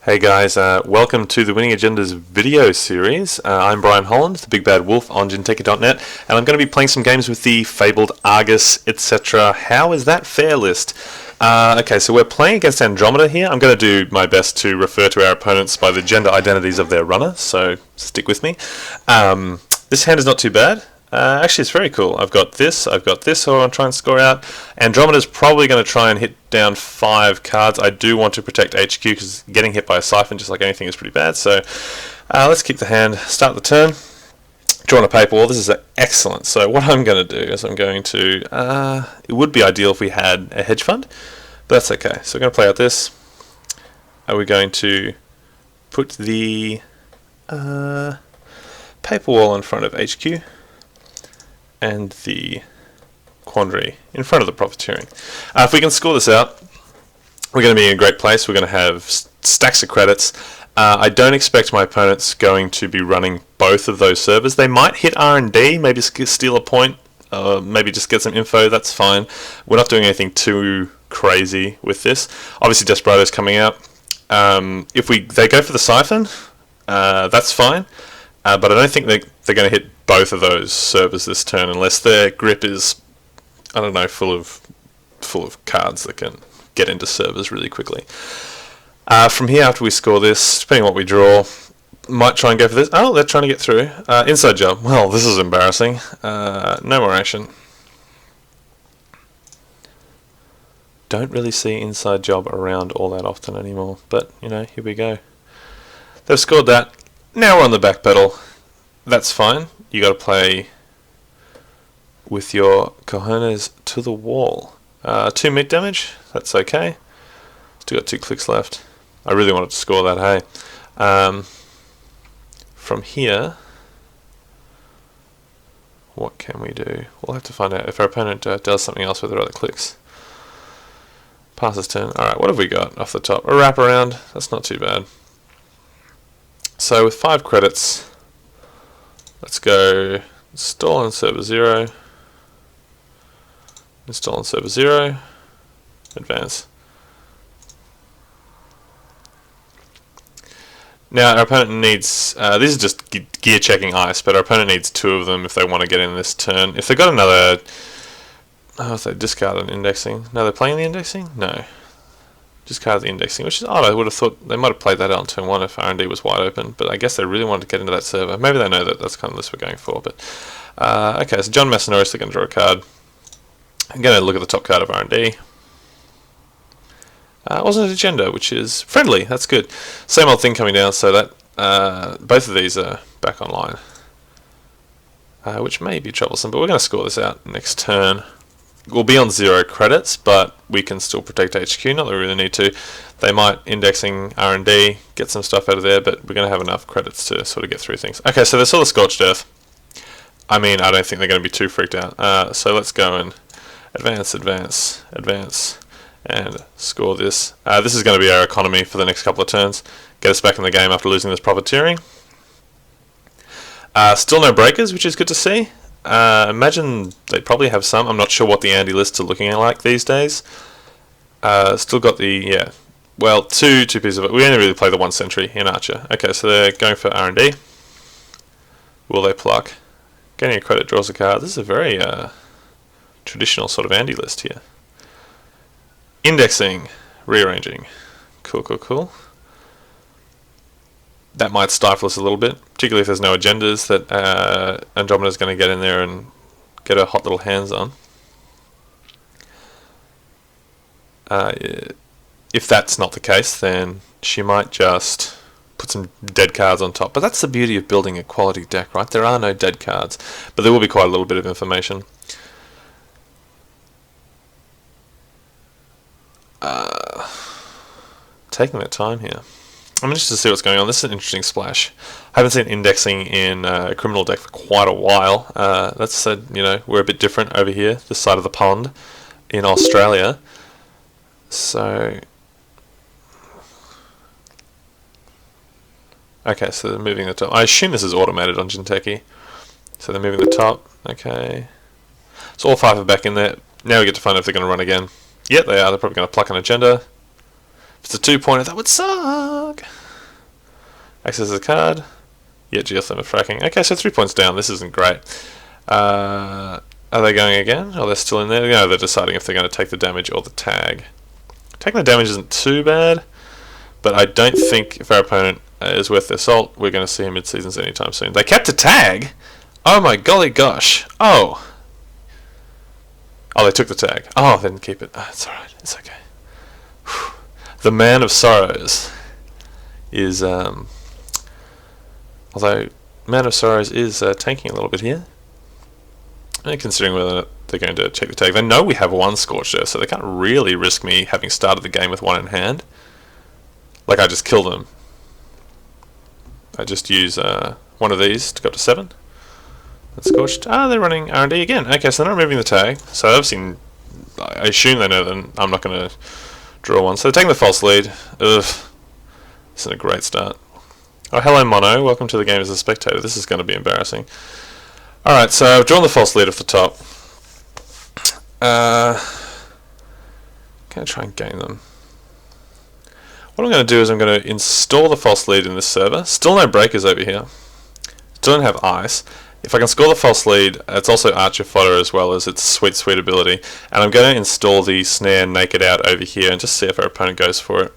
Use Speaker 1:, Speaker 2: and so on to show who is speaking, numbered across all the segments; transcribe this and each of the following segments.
Speaker 1: Hey guys, welcome to the Winning Agendas video series. I'm Brian Holland, the Big Bad Wolf on Ginteki.net, and I'm going to be playing some games with the fabled Argus, etc. How is that fair list? Okay, so we're playing against Andromeda here. I'm going to do my best to refer to our opponents by the gender identities of their runner, so stick with me. This hand is not too bad. Actually, it's very cool. I've got this, so I want to try and score out. Andromeda's probably going to try and hit down 5 cards. I do want to protect HQ because getting hit by a Siphon, just like anything, is pretty bad. So let's keep the hand, start the turn. Drawing a paper wall. This is excellent. So what I'm going to do is I'm going to... it would be ideal if we had a hedge fund, but that's okay. So we're going to play out this. Are we going to put the paper wall in front of HQ? And the quandary in front of the profiteering. If we can score this out, we're going to be in a great place. We're going to have stacks of credits. I don't expect my opponent's going to be running both of those servers. They might hit R&D, maybe steal a point, maybe just get some info. That's fine. We're not doing anything too crazy with this. Obviously, Desperado's coming out. If they go for the Siphon, that's fine. But I don't think they're going to hit both of those servers this turn unless their grip is, I don't know, full of cards that can get into servers really quickly. From here, after we score this, depending on what we draw, might try and go for this. Oh, they're trying to get through. Inside job. Well, this is embarrassing. No more action. Don't really see inside job around all that often anymore, but, you know, here we go. They've scored that. Now we're on the back pedal. That's fine. You got to play with your cojones to the wall. 2 meat damage. That's okay. Still got 2 clicks left. I really wanted to score that. Hey. From here, what can we do? We'll have to find out if our opponent does something else with their other clicks. Pass his turn. All right. What have we got off the top? A wraparound. That's not too bad. So with 5 credits, let's go install on server 0, install on server 0, advance. Now our opponent needs, these is just gear checking ice, but our opponent needs 2 of them if they want to get in this turn. If they've got another, if they discard an indexing, no, they're playing the indexing? No. Discard the indexing, which is odd. I would have thought they might have played that out on turn 1 if R&D was wide open, but I guess they really wanted to get into that server. Maybe they know that that's kind of the list we're going for. But okay, so John Massanorris, they're going to draw a card. I'm going to look at the top card of R&D. It wasn't an agenda, which is friendly. That's good. Same old thing coming down, so that both of these are back online, which may be troublesome, but we're going to score this out next turn. We'll be on 0 credits, but we can still protect HQ, not that we really need to. They might indexing R&D, get some stuff out of there, but we're going to have enough credits to sort of get through things. Okay, so they're sort of Scorched Earth. I mean, I don't think they're going to be too freaked out. So let's go and advance, and score this. This is going to be our economy for the next couple of turns. Get us back in the game after losing this profiteering. Still no breakers, which is good to see. Imagine they probably have some. I'm not sure what the Andy lists are looking like these days. Still got the, well, two pieces of it. We only really play the 1 sentry in Archer. Okay, so they're going for R&D. Will they pluck? Getting a credit, draws a card. This is a very traditional sort of Andy list here. Indexing, rearranging. Cool. That might stifle us a little bit, particularly if there's no agendas that Andromeda's going to get in there and get her hot little hands on. If that's not the case, then she might just put some dead cards on top. But that's the beauty of building a quality deck, right? There are no dead cards, but there will be quite a little bit of information. Taking their time here. I'm interested to see what's going on. This is an interesting splash. I haven't seen indexing in a criminal deck for quite a while. That said, you know, we're a bit different over here, this side of the pond, in Australia. So, okay, so they're moving the top. I assume this is automated on Ginteki. So they're moving the top. Okay. So all 5 are back in there. Now we get to find out if they're going to run again. Yep, they are. They're probably going to pluck an agenda. If it's a 2-pointer, that would suck. Access the card. Yeah, geothermal fracking. Okay, so 3 points down. This isn't great. Are they going again? Oh, they're still in there. No, they're deciding if they're going to take the damage or the tag. Taking the damage isn't too bad, but I don't think if our opponent is worth their salt, we're going to see him mid-seasons anytime soon. They kept a tag? Oh my golly gosh. Oh, they took the tag. Oh, they didn't keep it. Oh, it's alright. It's okay. Whew. The Man of Sorrows is, although Man of Sorrows is tanking a little bit here. And considering whether they're going to check the tag. They know we have one Scorched Earth, so they can't really risk me having started the game with one in hand. Like, I just kill them. I just use one of these to go up to 7. And Scorched. Ah, they're running R&D again. Okay, so they're not removing the tag. So obviously, I assume they know that I'm not going to draw one. So they're taking the false lead. Ugh. This isn't a great start. Oh, hello Mono. Welcome to the game as a spectator. This is going to be embarrassing. Alright, so I've drawn the false lead off the top. Going to try and gain them. What I'm going to do is I'm going to install the false lead in this server. Still no breakers over here. Still don't have ice. If I can score the false lead, it's also archer fodder as well as its sweet ability. And I'm going to install the snare naked out over here and just see if our opponent goes for it.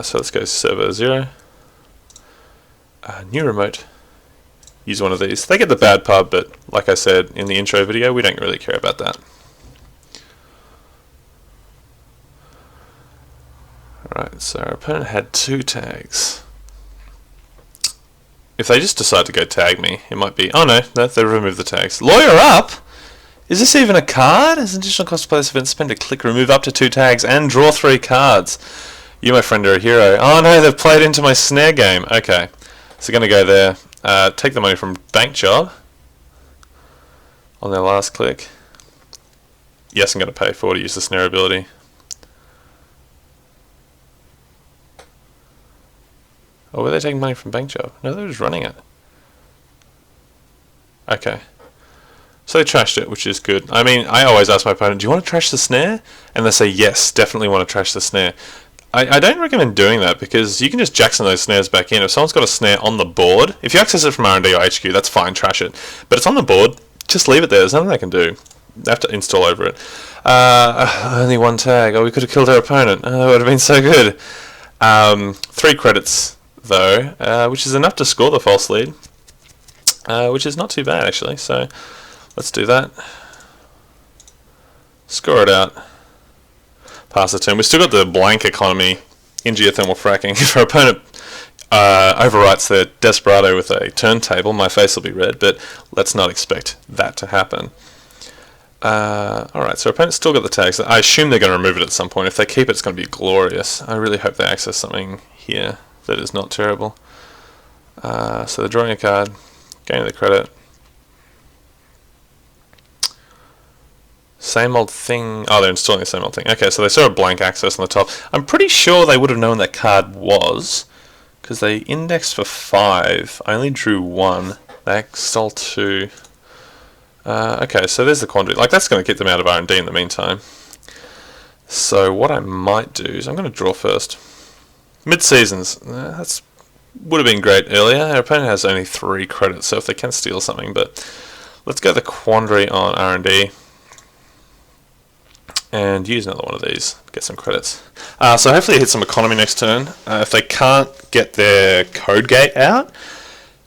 Speaker 1: So let's go server 0. New remote. Use one of these. They get the bad pub, but like I said in the intro video, we don't really care about that. Alright, so our opponent had 2 tags. If they just decide to go tag me, it might be... Oh no, they removed the tags. Lawyer Up? Is this even a card? As an additional cost to play this event, spend a click, remove up to 2 tags, and draw 3 cards. You, my friend, are a hero. Oh no, they've played into my snare game. Okay, so going to go there. Take the money from Bank Job on their last click. Yes, I'm going to pay for to use the snare ability. Or were they taking money from Bank Job? No, they were just running it. Okay. So they trashed it, which is good. I mean, I always ask my opponent, do you want to trash the snare? And they say, yes, definitely want to trash the snare. I don't recommend doing that because you can just Jackson those snares back in. If someone's got a snare on the board, if you access it from R&D or HQ, that's fine, trash it. But it's on the board, just leave it there. There's nothing they can do. They have to install over it. Only 1 tag. Oh, we could have killed our opponent. Oh, that would have been so good. 3 credits, though, which is enough to score the false lead, which is not too bad, actually. So let's do that. Score it out. Pass the turn. We've still got the blank economy in geothermal fracking. If our opponent overwrites their Desperado with a turntable, my face will be red, but let's not expect that to happen. Alright, so our opponent's still got the tags. I assume they're going to remove it at some point. If they keep it, it's going to be glorious. I really hope they access something here that is not terrible. So they're drawing a card, gaining the credit. Same old thing. Oh, they're installing the same old thing. Okay, so they saw a blank access on the top. I'm pretty sure they would have known that card was, because they indexed for 5. I only drew 1. They stole 2. Okay, so there's the quandary. Like, that's going to keep them out of R&D in the meantime. So what I might do is I'm going to draw first. Mid-seasons. That's would have been great earlier. Our opponent has only 3 credits, so if they can steal something, but let's go the quandary on R&D. And use another one of these, get some credits. So hopefully hit some economy next turn. If they can't get their code gate out,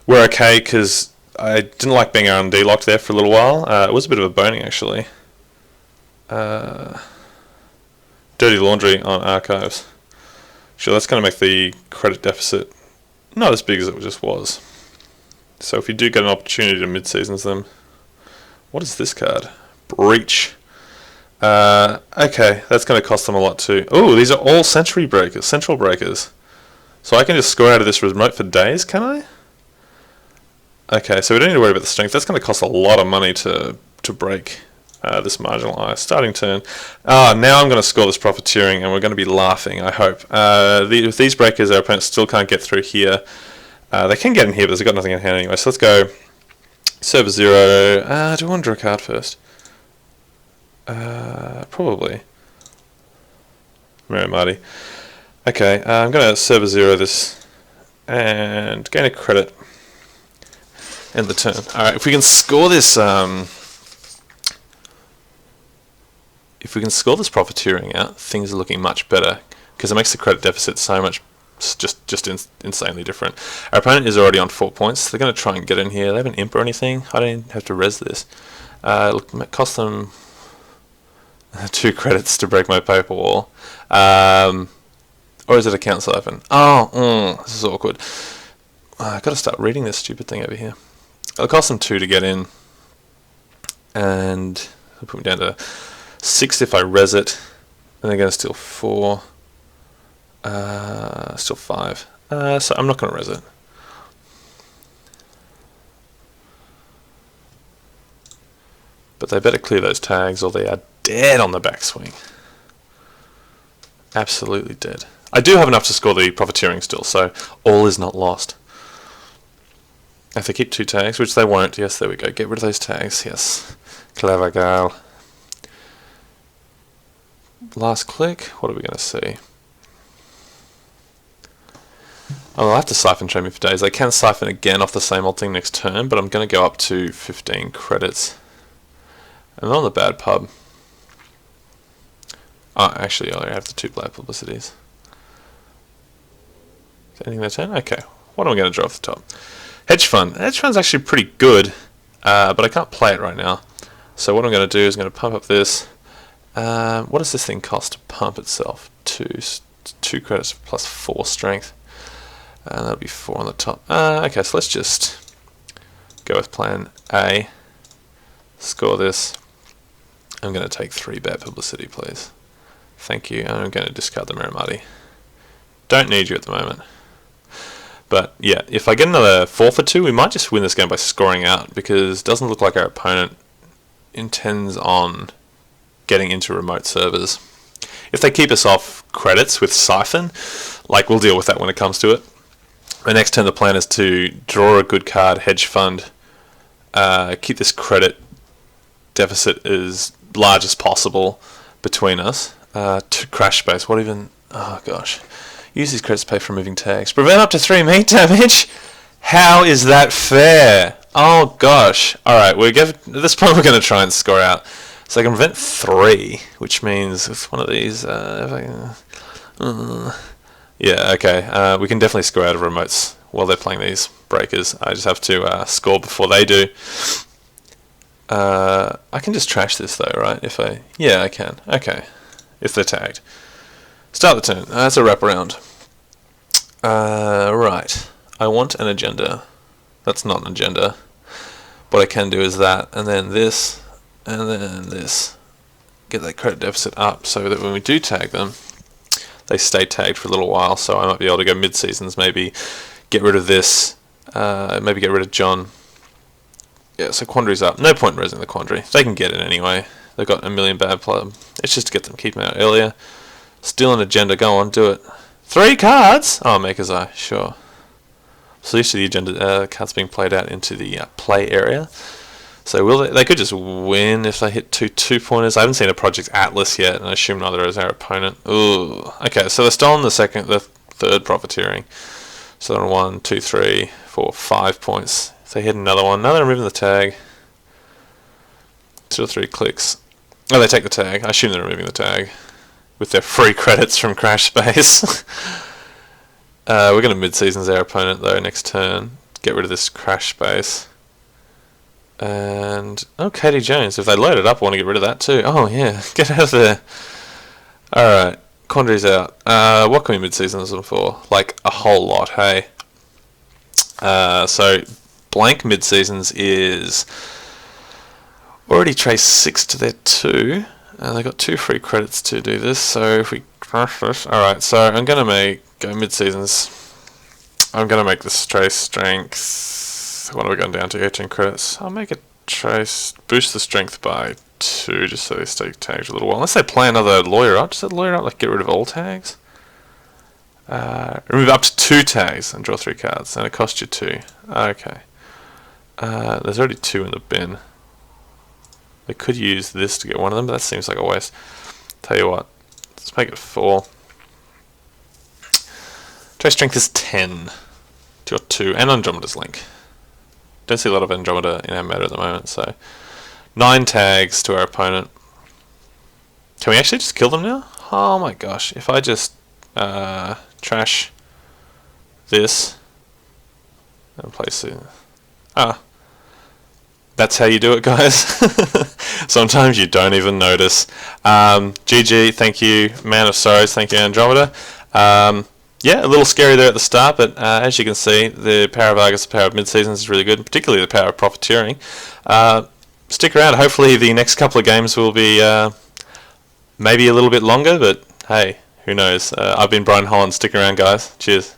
Speaker 1: we're okay, because I didn't like being R&D locked there for a little while. It was a bit of a boning, actually. Dirty laundry on archives. Sure, that's going to make the credit deficit not as big as it just was. So if you do get an opportunity to mid-seasons them... What is this card? Breach. Okay, that's going to cost them a lot too. Oh, these are all central breakers. So I can just score out of this remote for days, can I? Okay, so we don't need to worry about the strength. That's going to cost a lot of money to break this marginal ice. Starting turn. Now I'm going to score this profiteering, and we're going to be laughing, I hope. With these breakers, our opponents still can't get through here. They can get in here, but they've got nothing in hand anyway. So let's go server 0. Do I want to draw a card first? Probably. Miramati. Okay, I'm going to server 0 this and gain a credit. End the turn. Alright, if we can score this if we can score this profiteering out, things are looking much better, because it makes the credit deficit so much insanely different. Our opponent is already on 4 points. They're going to try and get in here. They have an imp or anything. I don't have to res this. Look, it might cost them 2 credits to break my paper wall. Or is it a count siphon? Oh, this is awkward. I've got to start reading this stupid thing over here. It'll cost them 2 to get in, and I'll put me down to 6 if I res it, and they're going to steal 4, still 5, so I'm not going to res it. But they better clear those tags or they are dead on the backswing. Absolutely dead. I do have enough to score the profiteering still, so all is not lost. If they keep 2 tags, which they won't, yes, there we go. Get rid of those tags, yes. Clever girl. Last click, what are we going to see? Oh, I'll have to siphon train me for days. I can siphon again off the same old thing next turn, but I'm going to go up to 15 credits. I'm not on the bad pub. Oh, actually, I already have the 2 black publicities. Is anything their turn? Okay, what am I going to draw off the top? Hedge fund. Hedge fund's actually pretty good, but I can't play it right now. So what I'm going to do is I'm going to pump up this. What does this thing cost to pump itself? 2 credits plus 4 strength. And that'll be 4 on the top. Okay, so let's just go with plan A. Score this. I'm going to take 3 bad publicity, please. Thank you. I'm going to discard the Miramati. Don't need you at the moment. But yeah, if I get another 4 for 2, we might just win this game by scoring out, because it doesn't look like our opponent intends on getting into remote servers. If they keep us off credits with Siphon, like, we'll deal with that when it comes to it. My next turn, the plan is to draw a good card, hedge fund, keep this credit deficit as large as possible between us. To crash space, what even, oh gosh. Use these credits to pay for removing tags. Prevent up to 3 meat damage? How is that fair? Oh gosh. Alright, at this point we're going to try and score out. So I can prevent 3, which means with one of these, yeah, okay. We can definitely score out of remotes while they're playing these breakers. I just have to score before they do. I can just trash this though, right? Yeah, I can. Okay. If they're tagged. Start the turn. That's a wraparound. Right. I want an agenda. That's not an agenda. What I can do is that, and then this, and then this. Get that credit deficit up so that when we do tag them, they stay tagged for a little while. So I might be able to go mid-seasons, maybe get rid of this, maybe get rid of John. Yeah, so Quandary's up. No point in resing the Quandary. They can get it anyway. They've got a million bad play. It's just to get them, keep them out earlier. Still an agenda, go on, do it. 3 cards? Oh, Maker's Eye, sure. So used to the agenda cards being played out into the play area. So will they could just win if they hit 2 2-pointers. I haven't seen a Project Atlas yet, and I assume neither is our opponent. Ooh. Okay, so they're still on the third profiteering. So they're on 1, 2, 3, 4, 5 points. If they hit another one, now they're removing the tag. 2 or 3 clicks. Oh, they take the tag. I assume they're removing the tag with their free credits from Crash Space. We're going to mid-seasons our opponent though next turn. Get rid of this Crash Space. And oh, Katie Jones. If they load it up, I want to get rid of that too. Oh yeah, get out of there. Alright, Quandary's out. What can we mid-seasons them for? Like a whole lot, hey. So blank mid-seasons is already traced 6 to their 2. And they got 2 free credits to do this, so if we crash this. Alright, so I'm going to go mid-seasons. I'm going to make this trace strength. What are we going down to? 18 credits. I'll make it trace, boost the strength by 2, just so they stay tagged a little while. Unless they play another lawyer up. Does that lawyer up, like, get rid of all tags? Remove up to 2 tags and draw 3 cards, and it costs you 2. Okay. There's already 2 in the bin. They could use this to get one of them, but that seems like a waste. Tell you what, let's make it 4. Tray strength is 10 to your 2, and Andromeda's link. Don't see a lot of Andromeda in our meta at the moment, so 9 tags to our opponent. Can we actually just kill them now? Oh my gosh, if I just trash this and place it. That's how you do it, guys. Sometimes you don't even notice. GG, thank you, Man of Sorrows, thank you, Andromeda. Yeah, a little scary there at the start, but as you can see, the power of Argus, the power of mid-seasons is really good, particularly the power of profiteering. Stick around, hopefully the next couple of games will be maybe a little bit longer, but hey, who knows. I've been Brian Holland, stick around guys, cheers.